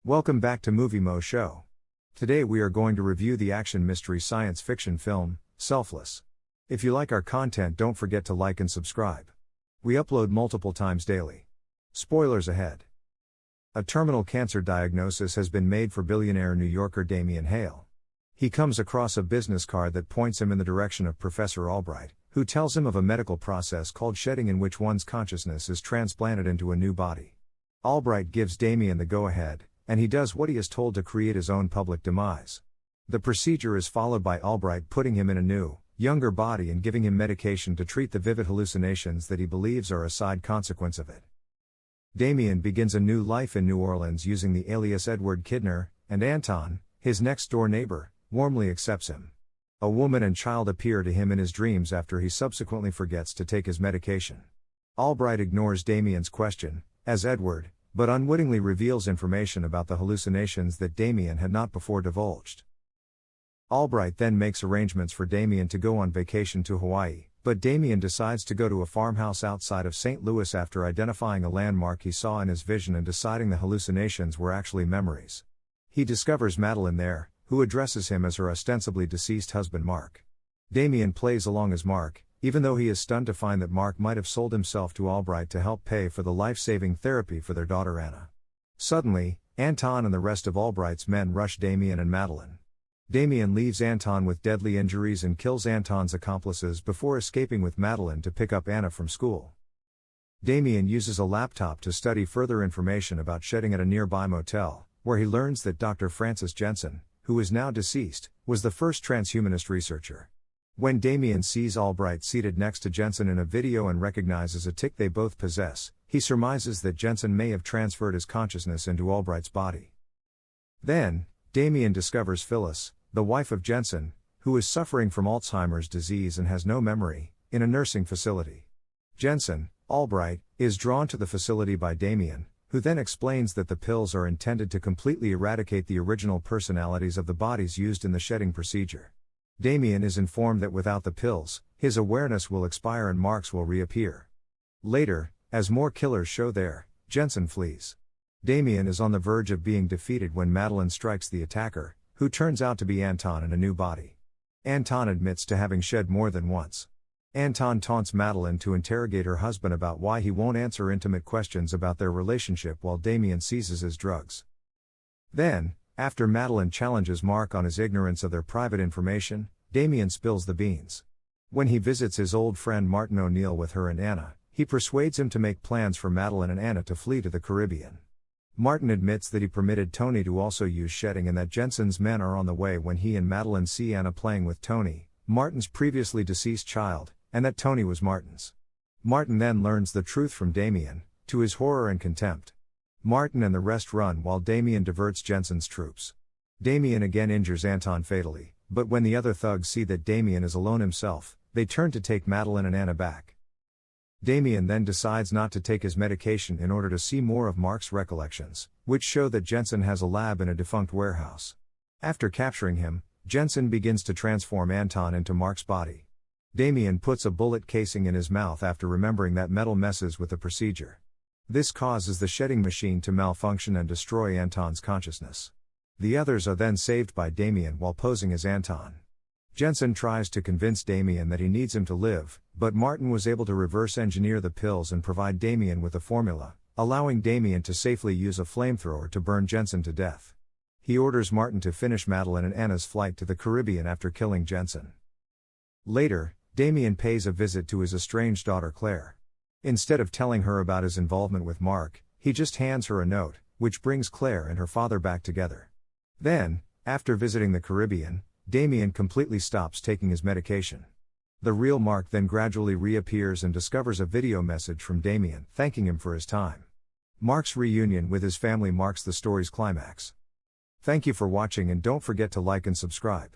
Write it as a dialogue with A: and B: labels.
A: Welcome back to Movie Moshow. Today we are going to review the action mystery science fiction film, Selfless. If you like our content, don't forget to like and subscribe. We upload multiple times daily. Spoilers ahead. A terminal cancer diagnosis has been made for billionaire New Yorker Damien Hale. He comes across a business card that points him in the direction of Professor Albright, who tells him of a medical process called shedding in which one's consciousness is transplanted into a new body. Albright gives Damien the go-ahead, and he does what he is told to create his own public demise. The procedure is followed by Albright putting him in a new, younger body and giving him medication to treat the vivid hallucinations that he believes are a side consequence of it. Damien begins a new life in New Orleans using the alias Edward Kidner, and Anton, his next-door neighbor, warmly accepts him. A woman and child appear to him in his dreams after he subsequently forgets to take his medication. Albright ignores Damien's question, as Edward, but unwittingly reveals information about the hallucinations that Damien had not before divulged. Albright then makes arrangements for Damien to go on vacation to Hawaii, but Damien decides to go to a farmhouse outside of St. Louis after identifying a landmark he saw in his vision and deciding the hallucinations were actually memories. He discovers Madeline there, who addresses him as her ostensibly deceased husband Mark. Damien plays along as Mark, even though he is stunned to find that Mark might have sold himself to Albright to help pay for the life-saving therapy for their daughter Anna. Suddenly, Anton and the rest of Albright's men rush Damien and Madeline. Damien leaves Anton with deadly injuries and kills Anton's accomplices before escaping with Madeline to pick up Anna from school. Damien uses a laptop to study further information about shedding at a nearby motel, where he learns that Dr. Francis Jensen, who is now deceased, was the first transhumanist researcher. When Damien sees Albright seated next to Jensen in a video and recognizes a tic they both possess, he surmises that Jensen may have transferred his consciousness into Albright's body. Then, Damien discovers Phyllis, the wife of Jensen, who is suffering from Alzheimer's disease and has no memory, in a nursing facility. Jensen, Albright, is drawn to the facility by Damien, who then explains that the pills are intended to completely eradicate the original personalities of the bodies used in the shedding procedure. Damien is informed that without the pills, his awareness will expire and Mark's will reappear. Later, as more killers show there, Jensen flees. Damien is on the verge of being defeated when Madeline strikes the attacker, who turns out to be Anton in a new body. Anton admits to having shed more than once. Anton taunts Madeline to interrogate her husband about why he won't answer intimate questions about their relationship while Damien seizes his drugs. Then, after Madeline challenges Mark on his ignorance of their private information, Damien spills the beans. When he visits his old friend Martin O'Neill with her and Anna, he persuades him to make plans for Madeline and Anna to flee to the Caribbean. Martin admits that he permitted Tony to also use shedding and that Jensen's men are on the way when he and Madeline see Anna playing with Tony, Martin's previously deceased child, and that Tony was Martin's. Martin then learns the truth from Damien, to his horror and contempt. Martin and the rest run while Damien diverts Jensen's troops. Damien again injures Anton fatally, but when the other thugs see that Damien is alone himself, they turn to take Madeline and Anna back. Damien then decides not to take his medication in order to see more of Mark's recollections, which show that Jensen has a lab in a defunct warehouse. After capturing him, Jensen begins to transform Anton into Mark's body. Damien puts a bullet casing in his mouth after remembering that metal messes with the procedure. This causes the shedding machine to malfunction and destroy Anton's consciousness. The others are then saved by Damien while posing as Anton. Jensen tries to convince Damien that he needs him to live, but Martin was able to reverse engineer the pills and provide Damien with a formula, allowing Damien to safely use a flamethrower to burn Jensen to death. He orders Martin to finish Madeline and Anna's flight to the Caribbean after killing Jensen. Later, Damien pays a visit to his estranged daughter Claire. Instead of telling her about his involvement with Mark, he just hands her a note, which brings Claire and her father back together. Then, after visiting the Caribbean, Damien completely stops taking his medication. The real Mark then gradually reappears and discovers a video message from Damien thanking him for his time. Mark's reunion with his family marks the story's climax. Thank you for watching and don't forget to like and subscribe.